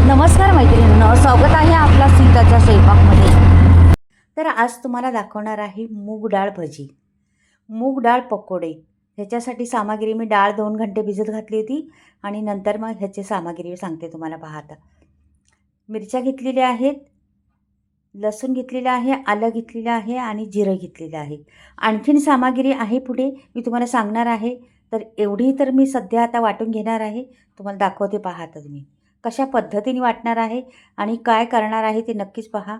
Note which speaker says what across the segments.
Speaker 1: नमस्कार मैत्रिणींनो, स्वागत आहे आपला सीताच्या स्वयंपाकमध्ये. तर आज तुम्हाला दाखवणार आहे मूग डाळ भजी, मूग डाळ पकोडे. ह्याच्यासाठी सामग्री मी डाळ 2 घंटे भिजत घातली होती आणि नंतर मग ह्याची सामग्री सांगते तुम्हाला. पहा आता, मिरच्या घेतलेल्या आहेत, लसूण घेतलेलं आहे, आलं घेतलेलं आहे आणि जिरं घेतलेलं आहे. आणखीन सामग्री आहे पुढे मी तुम्हाला सांगणार आहे. तर एवढी तर मी सध्या आता वाटून घेणार आहे, तुम्हाला दाखवते. पहा आता तुम्ही कशा पद्धतीने वाटणार आहे आणि काय करणार आहे ते नक्कीच पहा.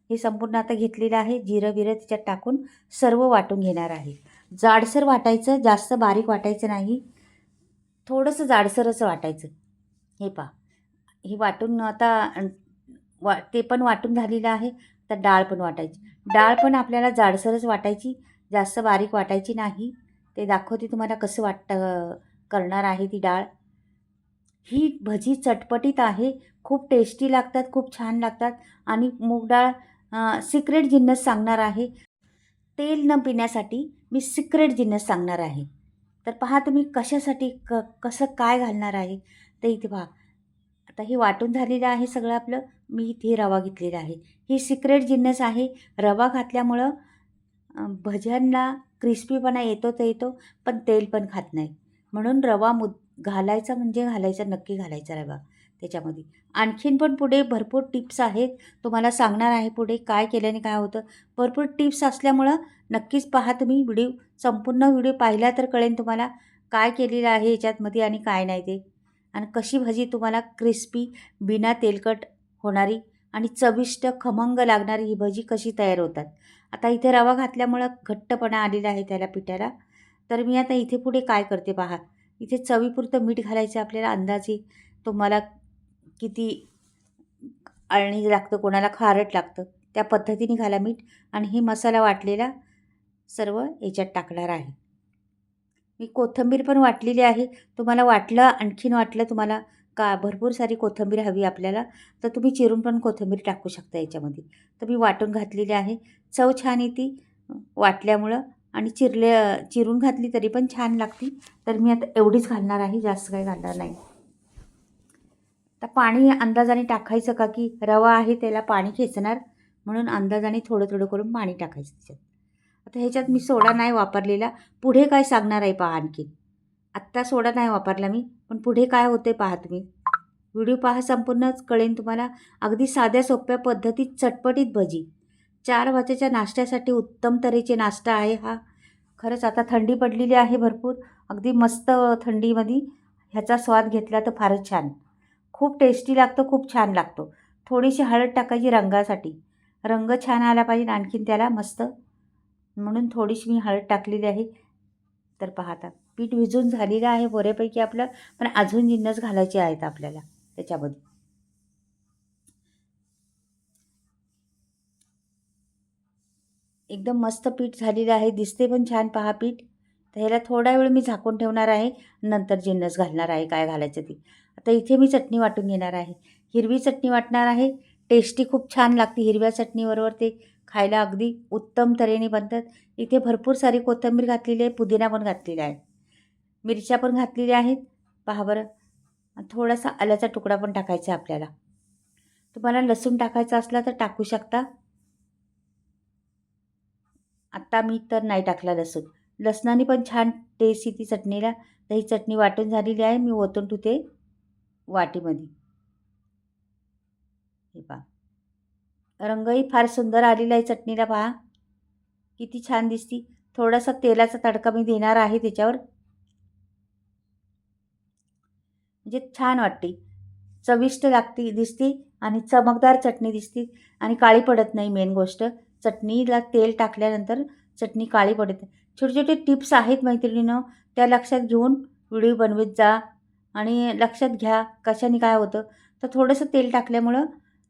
Speaker 1: हे संपूर्ण आता घेतलेलं आहे, जिरं बिरं त्याच्यात टाकून सर्व वाटून घेणार आहे. जाडसर वाटायचं, जास्त बारीक वाटायचं नाही, थोडंसं जाडसरच वाटायचं. हे पहा, हे वाटून आता ते पण वाटून झालेलं आहे. तर डाळ पण वाटायची. डाळ पण आपल्याला जाडसरच वाटायची, जास्त बारीक वाटायची नाही. ते दाखवते तुम्हाला कसं करणार आहे ती डाळ. ही भजी चटपटीत आहे, खूप टेस्टी लागतात, खूप छान लागतात. आणि मूग डाळ सिक्रेट जिन्नस सांगणार आहे. तेल न पिण्यासाठी मी सिक्रेट जिन्नस सांगणार आहे. तर पहा तुम्ही कशासाठी कसं काय घालणार आहे ते इथे पहा. आता हे वाटून झालेलं आहे सगळं आपलं. मी इथे रवा घेतलेला आहे. ही सिक्रेट जिन्नस आहे. रवा घातल्यामुळं भज्यांना क्रिस्पीपणा येतो तर येतो, पण तेल पण खात नाही. म्हणून रवा घालायचा म्हणजे घालायचा, नक्की घालायचा रवा त्याच्यामध्ये. आणखीन पण पुढे भरपूर टिप्स आहेत, तुम्हाला सांगणार आहे पुढे काय केल्याने काय होतं. भरपूर टिप्स असल्यामुळं नक्कीच पहा तुम्ही व्हिडिओ. संपूर्ण व्हिडिओ पाहिला तर कळेल तुम्हाला काय केलेलं आहे याच्यातमध्ये आणि काय नाही ते. आणि कशी भजी तुम्हाला क्रिस्पी, बिना तेलकट होणारी आणि चविष्ट खमंग लागणारी ही भजी कशी तयार होतात. आता इथे रवा घातल्यामुळं घट्टपणा आलेला आहे त्याला पिठाला. तर मी आता इथे पुढे काय करते पहा. इथे चवीपुरतं मीठ घालायचं आपल्याला अंदाजे. तुम्हाला किती अळणी लागतं, कोणाला खारट लागतं, त्या पद्धतीने घाला मीठ. आणि ही मसाला वाटलेला सर्व याच्यात टाकणार आहे. मी कोथिंबीर पण वाटलेली आहे. तुम्हाला आणखीन वाटलं तुम्हाला का भरपूर सारी कोथिंबीर हवी आपल्याला, तर तुम्ही चिरून पण कोथिंबीर टाकू शकता याच्यामध्ये. तर मी वाटून घातलेली आहे. चव छान येते वाटल्यामुळं, आणि चिरून घातली तरी पण छान लागते. तर मी आता एवढीच घालणार आहे, जास्त काही घालणार नाही. तर पाणी अंदाजाने टाकायचं, का की रवा आहे त्याला पाणी खेचणार, म्हणून अंदाजाने थोडं थोडं करून पाणी टाकायचं त्याच्यात. आता ह्याच्यात मी सोडा नाही वापरलेला. पुढे काय सांगणार आहे पहा आणखी. आत्ता सोडा नाही वापरला मी, पण पुढे काय होते पहा तुम्ही. व्हिडिओ पहा, संपूर्णच कळेल तुम्हाला. अगदी साध्या सोप्या पद्धतीत चटपटीत भजी. 4 वाजेच्या नाश्त्यासाठी उत्तम तऱ्हेचे नाश्ता आहे हा. खरंच आता थंडी पडलेली आहे भरपूर. अगदी मस्त थंडीमध्ये ह्याचा स्वाद घेतला तर फारच छान. खूप टेस्टी लागतं, खूप छान लागतो. थोडीशी हळद टाकायची रंगासाठी, रंग छान आला पाहिजे आणखीन त्याला मस्त, म्हणून थोडीशी मी हळद टाकलेली आहे. तर पहा आता पीठ भिजून झालेलं आहे बऱ्यापैकी आपलं, पण अजून जिन्नस घालायचे आहेत आपल्याला त्याच्यामध्ये. एकदम मस्त पीठ झालेलं आहे, दिसते पण छान पहा पीठ. तर ह्याला थोडा वेळ मी झाकून ठेवणार आहे, नंतर जिन्नस घालणार आहे काय घालायचं ते. आता इथे मी चटणी वाटून घेणार आहे. हिरवी चटणी वाटणार आहे. टेस्टी खूप छान लागते हिरव्या चटणीबरोबर, ते खायला अगदी उत्तम तऱ्हेने बनतात. इथे भरपूर सारी कोथिंबीर घातलेली आहे, पुदिना पण घातलेला आहे, मिरच्या पण घातलेल्या आहेत. पहा बरं, थोडासा आल्याचा तुकडा पण टाकायचा आपल्याला. तुम्हाला लसूण टाकायचा असला तर टाकू शकता. आत्ता मी तर नाही टाकला लसूण. लसणाने पण छान टेस्ट येते चटणीला. तर ही चटणी वाटून झालेली आहे, मी ओतून ठेवते वाटीमध्ये. हे पहा, रंगही फार सुंदर आलेला आहे चटणीला. पहा किती छान दिसती. थोडासा तेलाचा तडका मी देणार आहे त्याच्यावर, म्हणजे छान वाटते, चविष्ट लागते, दिसते आणि चमकदार चटणी दिसते आणि काळी पडत नाही. मेन गोष्ट, चटणीला तेल टाकल्यानंतर चटणी काळी पडत नाही. छोटे छोटे टिप्स आहेत मैत्रिणींनो, त्या लक्षात घेऊन व्हिडिओ बनवत जा. आणि लक्षात घ्या कशाने काय होतं. तर थोडंसं तेल टाकल्यामुळं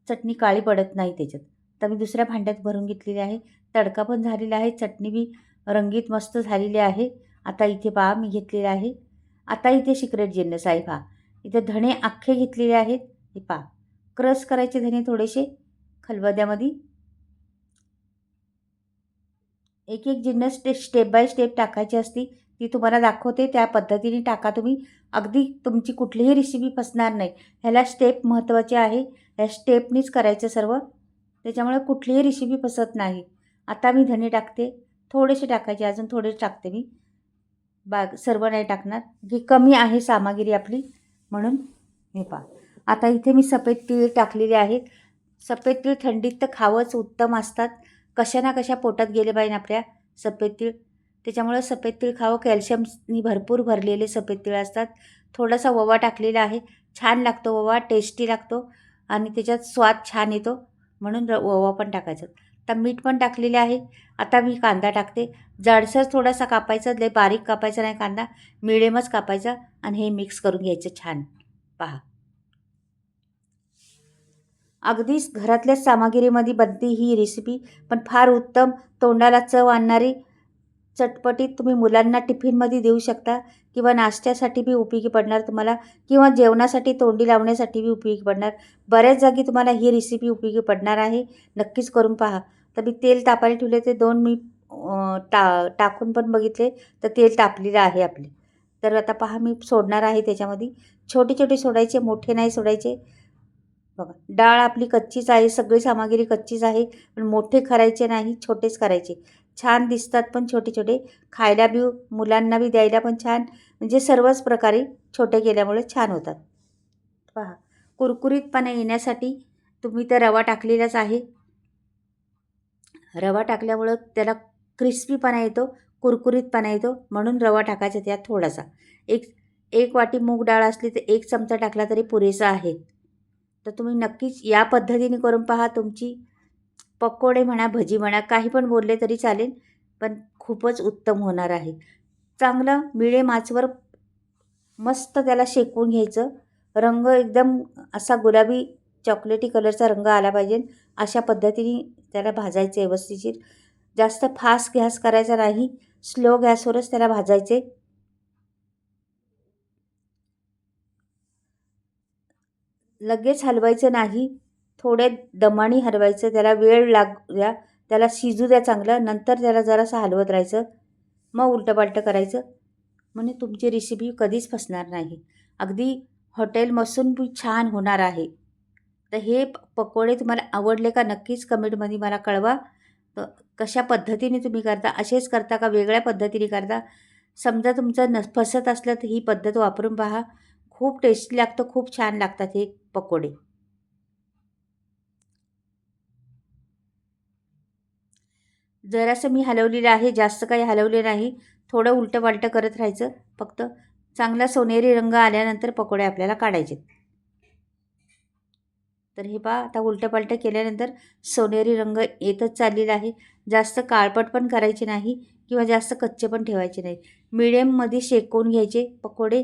Speaker 1: चटणी काळी पडत नाही त्याच्यात. तर मी दुसऱ्या भांड्यात भरून घेतलेली आहे. तडका पण झालेला आहे, चटणी बी रंगीत मस्त झालेली आहे. आता इथे पहा मी घेतलेलं आहे. आता इथे सिक्रेट जिन्नस आहे पहा. इथे धणे अख्खे घेतलेले आहेत. हे पहा, क्रश करायचे धणे थोडेसे खलबत्त्यामध्ये. एक एक जिन्नस स्टेप बाय स्टेप टाकायची असते, ती तुम्हाला दाखवते, त्या पद्धतीने टाका तुम्ही. अगदी तुमची कुठलीही रेसिपी फसणार नाही. ह्याला स्टेप महत्त्वाचे आहे. ह्या स्टेपनीच करायचं सर्व. त्याच्यामुळे कुठलीही रेसिपी फसत नाही. आता मी धने टाकते. थोडेसे टाकायचे, अजून थोडेच टाकते मी. सर्व नाही टाकणार, की कमी आहे सामग्री आपली म्हणून. हे पहा, आता इथे मी सफेद तीळ टाकलेले आहेत. सफेद तीळ थंडीत तर खावंच उत्तम असतात. कशा ना कशा पोटात गेले पाहिजे आपल्या सफेद तीळ. त्याच्यामुळे सफेद तीळ खावं. कॅल्शियमनी भरपूर भरलेले सफेद तीळ असतात. थोडासा ओवा टाकलेला आहे. छान लागतो ओवा, टेस्टी लागतो आणि त्याच्यात स्वाद छान येतो म्हणून ओवा पण टाकायचं. आता मीठ पण टाकलेले आहे. आता मी कांदा टाकते. जाडसर थोडासा कापायचा, लय बारीक कापायचा नाही कांदा, मिडियमच कापायचा आणि हे मिक्स करून घ्यायचं छान. पहा, अगदीच घरातल्याच सामग्रीमध्ये बनते ही रेसिपी, पण फार उत्तम, तोंडाला चव आणणारी, चटपटीत. तुम्ही मुलांना टिफिनमध्ये देऊ शकता किंवा नाश्त्यासाठी बी उपयोगी पडणार तुम्हाला, किंवा जेवणासाठी तोंडी लावण्यासाठी बी उपयोगी पडणार. बऱ्याच जागी तुम्हाला ही रेसिपी उपयोगी पडणार आहे. नक्कीच करून पहा. तर मी तेल तापायला ठेवले, ते 2 मी टाकून पण बघितले, तर तेल तापलेलं आहे आपले. तर आता पहा, मी सोडणार आहे त्याच्यामध्ये. छोटे छोटे सोडायचे, मोठे नाही सोडायचे. बघा, डाळ आपली कच्चीच आहे, सगळी सामग्री कच्चीच आहे, पण मोठे करायचे नाही, छोटेच करायचे. छान दिसतात पण छोटे छोटे, खायला बी, मुलांना बी द्यायला पण छान. म्हणजे सर्वच प्रकारे छोटे केल्यामुळे छान होतात. पहा, कुरकुरीतपणा येण्यासाठी तुम्ही तर रवा टाकलेलाच आहे. रवा टाकल्यामुळं त्याला क्रिस्पीपणा येतो, कुरकुरीतपणा येतो, म्हणून रवा टाकायचा त्यात थोडासा. एक एक वाटी मूग डाळ असली तर 1 चमचा टाकला तरी पुरेसा आहे. तर तुम्ही नक्कीच या पद्धतीने करून पहा. तुमची पकोडे म्हणा, भजी म्हणा, काही पण बोलले तरी चालेल, पण खूपच उत्तम होणार आहे. चांगलं मिडियम आचवर मस्त त्याला शेकवून घ्यायचं. रंग एकदम असा गुलाबी चॉकलेटी कलरचा रंग आला पाहिजे, अशा पद्धतीने त्याला भाजायचे व्यवस्थिशीर. जास्त फास्ट गॅस करायचा नाही, स्लो गॅसवरच त्याला भाजायचे. लगेच हलवायचं नाही, थोडे दमाने हलवायचं. त्याला वेळ लागू द्या, त्याला शिजू द्या चांगलं. नंतर त्याला जरासं हलवत राहायचं, मग उलटंपालटं करायचं. म्हणजे तुमची रेसिपी कधीच फसणार नाही. अगदी हॉटेलमधून बी छान होणार आहे. तर हे पकोडे तुम्हाला आवडले का नक्कीच कमेंटमध्ये मला कळवा. तर कशा पद्धतीने तुम्ही करता, असेच करता का वेगळ्या पद्धतीने करता? समजा तुमचं फसत असलं तर ही पद्धत वापरून पहा. खूप टेस्टी लागतं, खूप छान लागतात हे पकोडे. जरासं मी हलवलेलं आहे, जास्त काही हलवले नाही. थोडं उलटं-पालटं करत राहायचं फक्त. चांगला सोनेरी रंग आल्यानंतर पकोडे आपल्याला काढायचे. तर हे पहा, आता उलटं-पालटं केल्यानंतर सोनेरी रंग येतच चाललेला आहे. जास्त काळपट पण करायचे नाही किंवा जास्त कच्चे पण ठेवायचे नाही. मीडियममध्ये शेकवून घ्यायचे पकोडे.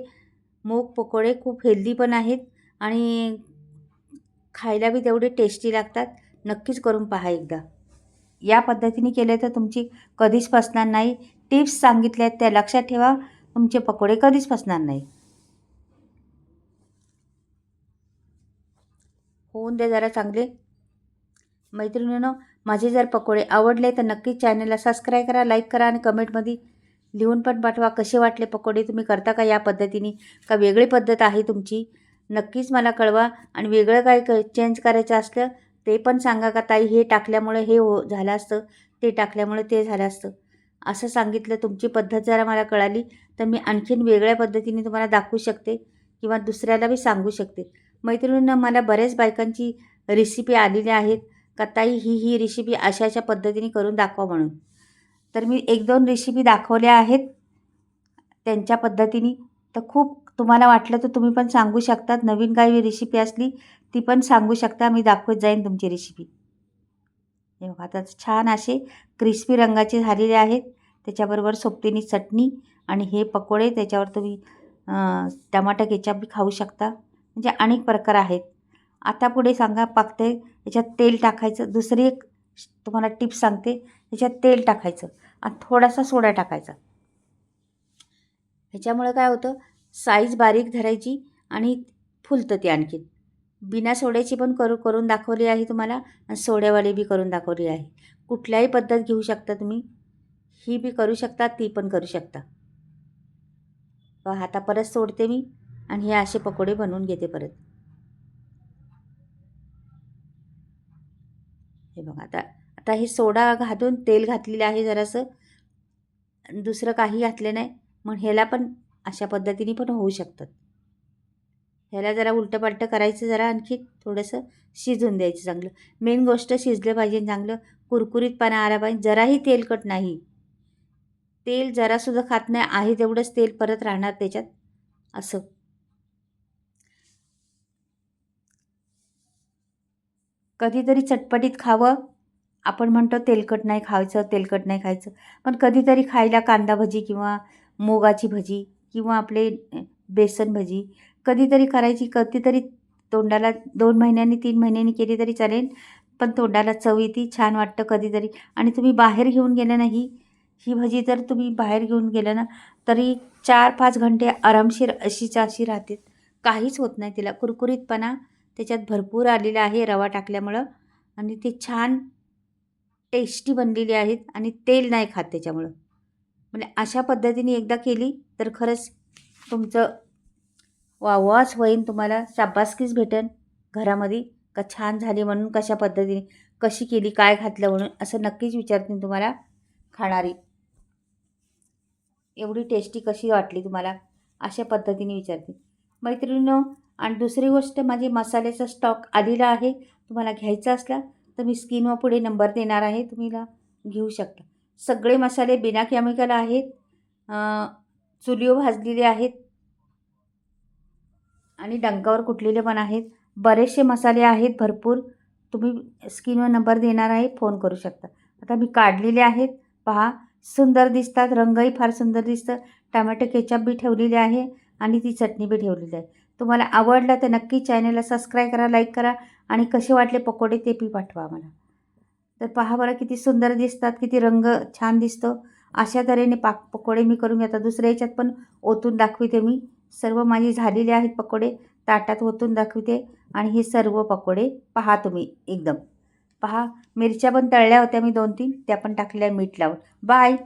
Speaker 1: मूग पकोडे खूप हेल्दी पण आहेत आणि खायला बी तेवढे टेस्टी लागतात. नक्कीच करून पहा एकदा. या पद्धतीने केले तर तुमची कधीच फसणार नाही. टिप्स सांगितल्या आहेत त्या लक्षात ठेवा. तुमचे पकोडे कधीच फसणार नाही. होऊन दे जरा चांगले. मैत्रिणींनो, माझे जर पकोडे आवडले तर नक्कीच चॅनलला सबस्क्राईब करा, लाईक करा आणि कमेंटमध्ये लिहून पण पाठवा कसे वाटले पकोडे. तुम्ही करता का या पद्धतीने, का वेगळी पद्धत आहे तुमची? नक्कीच मला कळवा. आणि वेगळं काय चेंज करायचं असलं ते पण सांगा, का ताई हे टाकल्यामुळे हे झालं असतं, ते टाकल्यामुळे ते झालं असतं. असं सांगितलं, तुमची पद्धत जरा मला कळाली तर मी आणखीन वेगळ्या पद्धतीने तुम्हाला दाखवू शकते किंवा दुसऱ्याला बी सांगू शकते. मैत्रिणींना मला बऱ्याच बायकांची रेसिपी आलेल्या आहेत, का ताई ही रेसिपी अशा अशा पद्धतीने करून दाखवा म्हणून. तर मी 1-2 रेसिपी दाखवल्या आहेत त्यांच्या पद्धतीने. तर खूप तुम्हाला वाटलं तर तुम्ही पण सांगू शकतात. नवीन काही रेसिपी असली ती पण सांगू शकता, मी दाखवत जाईन तुमची रेसिपी. हे बघा, आता छान असे क्रिस्पी रंगाचे झालेले आहेत. त्याच्याबरोबर सोबतीने चटणी आणि हे पकोडे, त्याच्यावर तुम्ही टमाटा केचप बी खाऊ शकता. म्हणजे अनेक प्रकार आहेत. आता पुढे सांगा पाकते, याच्यात तेल टाकायचं. दुसरी एक तुम्हाला टिप्स सांगते, याच्यात तेल टाकायचं आणि थोडासा सोडा टाकायचा. ह्याच्यामुळे काय होतं, साईज बारीक धरायची आणि फुलतं ते आणखीन. बिना सोड्याची पण करून दाखवली आहे तुम्हाला आणि सोड्यावाली बी करून दाखवली आहे. कुठल्याही पद्धत घेऊ शकता तुम्ही. ही बी करू शकता, ती पण करू शकता. पहा आता परत सोडते मी आणि हे असे पकोडे बनवून घेते परत. हे बघा आता आता हे सोडा घालून तेल घातलेलं आहे जरासं, दुसरं काही घातलं नाही. मग ह्याला पण अशा पद्धतीने पण होऊ शकतात. ह्याला जरा उलटंपालटं करायचं, जरा आणखी थोडंसं शिजून द्यायचं चांगलं. मेन गोष्ट शिजलं पाहिजे चांगलं, कुरकुरीतपणा आला पाहिजे, जराही तेलकट नाही. तेल जरासुद्धा खात नाही आहे तेवढंच तेल परत राहणार त्याच्यात असं. कधीतरी चटपटीत खावं. आपण म्हणतो तेलकट नाही खायचं, तेलकट नाही खायचं. पण कधीतरी खायला कांदा भजी किंवा मुगाची भजी किंवा आपले बेसन भजी कधीतरी करायची. कधीतरी तोंडाला 2 महिन्यांनी 3 महिन्यांनी केली तरी चालेल. पण तोंडाला चव येते, छान वाटतं कधीतरी. आणि तुम्ही बाहेर घेऊन गेलं नाही, ही भजी जर तुम्ही बाहेर घेऊन गेलं ना, तरी 4-5 घंटे आरामशीर अशीच्या अशी राहते. काहीच होत नाही तिला. कुरकुरीतपणा त्याच्यात भरपूर आलेला आहे रवा टाकल्यामुळं आणि ते छान टेस्टी बनलेली आहेत आणि तेल नाही खात त्याच्यामुळं. म्हणजे अशा पद्धतीने एकदा केली तर खरंच तुमचं वाहवाच होईन, तुम्हाला शाबासकीच भेटेल घरामध्ये का छान झाली म्हणून. कशा पद्धतीने कशी केली, काय घातलं म्हणून असं नक्कीच विचारतील तुम्हाला खाणारी. एवढी टेस्टी कशी वाटली तुम्हाला अशा पद्धतीने विचारते मैत्रिणींनो. आणि दुसरी गोष्ट, माझी मसाल्याचा स्टॉक आलेला आहे. तुम्हाला घ्यायचा असला तर मी स्क्रीनवर पुढे नंबर देणार आहे, तुम्ही घेऊ शकता. सगळे मसाले बिना केमिकल आहेत, चुलीवर भाजलेले आहेत आणि डंकावर कुटलेले पण आहेत. बरेचसे मसाले आहेत भरपूर. तुम्ही स्क्रीनवर नंबर देणार आहे, फोन करू शकता. आता मी काढलेले आहेत, पहा सुंदर दिसतात, रंगही फार सुंदर दिसतं. टमॅटो केचप बी ठेवलेले आहे आणि ती चटणी बी ठेवलेली आहे. तुम्हाला आवडलं तर नक्की चॅनलला सबस्क्राईब करा, लाईक करा आणि कसे वाटले पकोडे ते बी पाठवा मला. तर पहा बरं किती सुंदर दिसतात, किती रंग छान दिसतो. अशा तऱ्हेने पकोडे मी करून घेतात. दुसऱ्या ह्याच्यात पण ओतून दाखविते मी. सर्व माझी झालेले आहेत पकोडे, ताटात ओतून दाखविते. आणि हे सर्व पकोडे पहा तुम्ही एकदम. पहा मिरच्या पण तळल्या होत्या मी 2-3, त्या पण टाकल्या मीठ लावून. बाय.